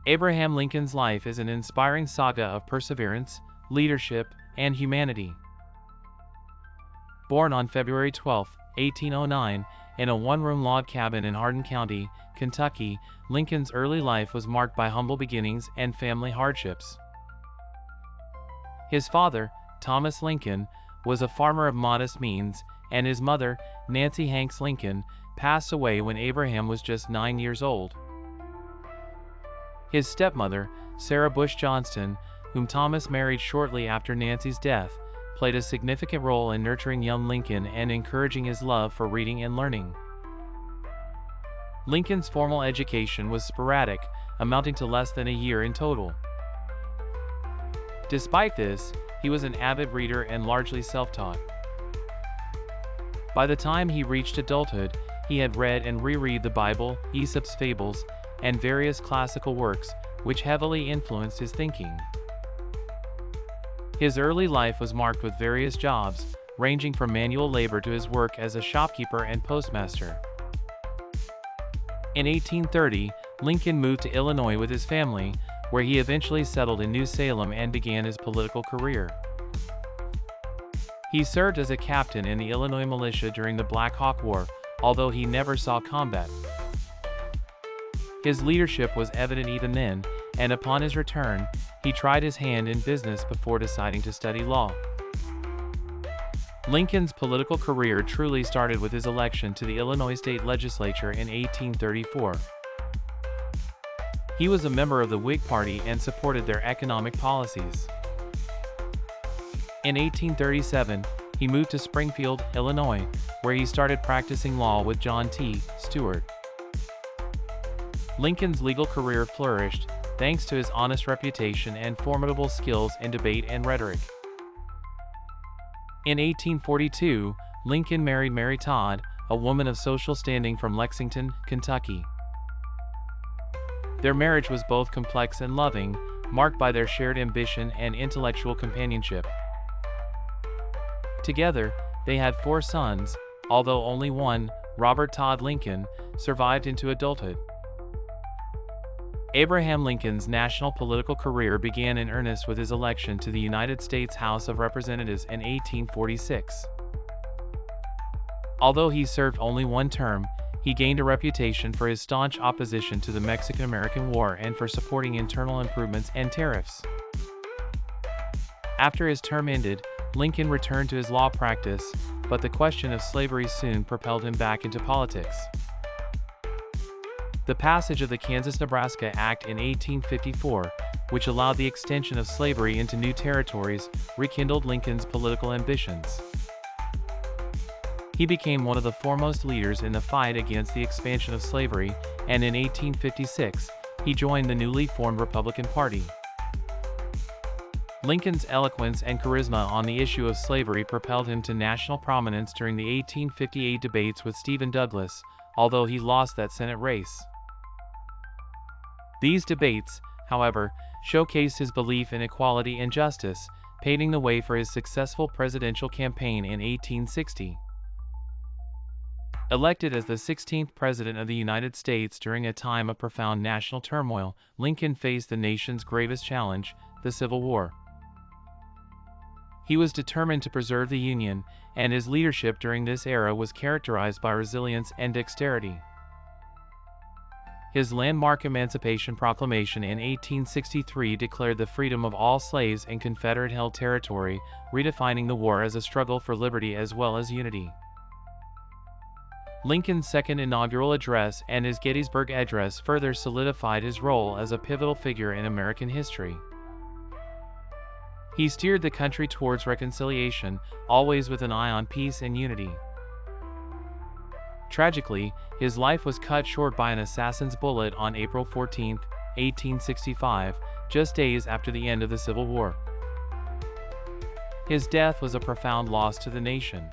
Abraham Lincoln's life is an inspiring saga of perseverance, leadership, and humanity. Born on February 12, 1809, in a one-room log cabin in Hardin County, Kentucky, Lincoln's early life was marked by humble beginnings and family hardships. His father, Thomas Lincoln, was a farmer of modest means, and his mother, Nancy Hanks Lincoln, passed away when Abraham was just 9 years old. His stepmother, Sarah Bush Johnston, whom Thomas married shortly after Nancy's death, played a significant role in nurturing young Lincoln and encouraging his love for reading and learning. Lincoln's formal education was sporadic, amounting to less than a year in total. Despite this, he was an avid reader and largely self-taught. By the time he reached adulthood, he had read and reread the Bible, Aesop's fables, and various classical works, which heavily influenced his thinking. His early life was marked with various jobs, ranging from manual labor to his work as a shopkeeper and postmaster. In 1830, Lincoln moved to Illinois with his family, where he eventually settled in New Salem and began his political career. He served as a captain in the Illinois militia during the Black Hawk War, although he never saw combat. His leadership was evident even then, and upon his return, he tried his hand in business before deciding to study law. Lincoln's political career truly started with his election to the Illinois State Legislature in 1834. He was a member of the Whig Party and supported their economic policies. In 1837, he moved to Springfield, Illinois, where he started practicing law with John T. Stewart. Lincoln's legal career flourished, thanks to his honest reputation and formidable skills in debate and rhetoric. In 1842, Lincoln married Mary Todd, a woman of social standing from Lexington, Kentucky. Their marriage was both complex and loving, marked by their shared ambition and intellectual companionship. Together, they had 4 sons, although only one, Robert Todd Lincoln, survived into adulthood. Abraham Lincoln's national political career began in earnest with his election to the United States House of Representatives in 1846. Although he served only one term, he gained a reputation for his staunch opposition to the Mexican-American War and for supporting internal improvements and tariffs. After his term ended, Lincoln returned to his law practice, but the question of slavery soon propelled him back into politics. The passage of the Kansas-Nebraska Act in 1854, which allowed the extension of slavery into new territories, rekindled Lincoln's political ambitions. He became one of the foremost leaders in the fight against the expansion of slavery, and in 1856, he joined the newly formed Republican Party. Lincoln's eloquence and charisma on the issue of slavery propelled him to national prominence during the 1858 debates with Stephen Douglas, although he lost that Senate race. These debates, however, showcased his belief in equality and justice, paving the way for his successful presidential campaign in 1860. Elected as the 16th President of the United States during a time of profound national turmoil, Lincoln faced the nation's gravest challenge, the Civil War. He was determined to preserve the Union, and his leadership during this era was characterized by resilience and dexterity. His landmark Emancipation Proclamation in 1863 declared the freedom of all slaves in Confederate-held territory, redefining the war as a struggle for liberty as well as unity. Lincoln's second inaugural address and his Gettysburg Address further solidified his role as a pivotal figure in American history. He steered the country towards reconciliation, always with an eye on peace and unity. Tragically, his life was cut short by an assassin's bullet on April 14, 1865, just days after the end of the Civil War. His death was a profound loss to the nation.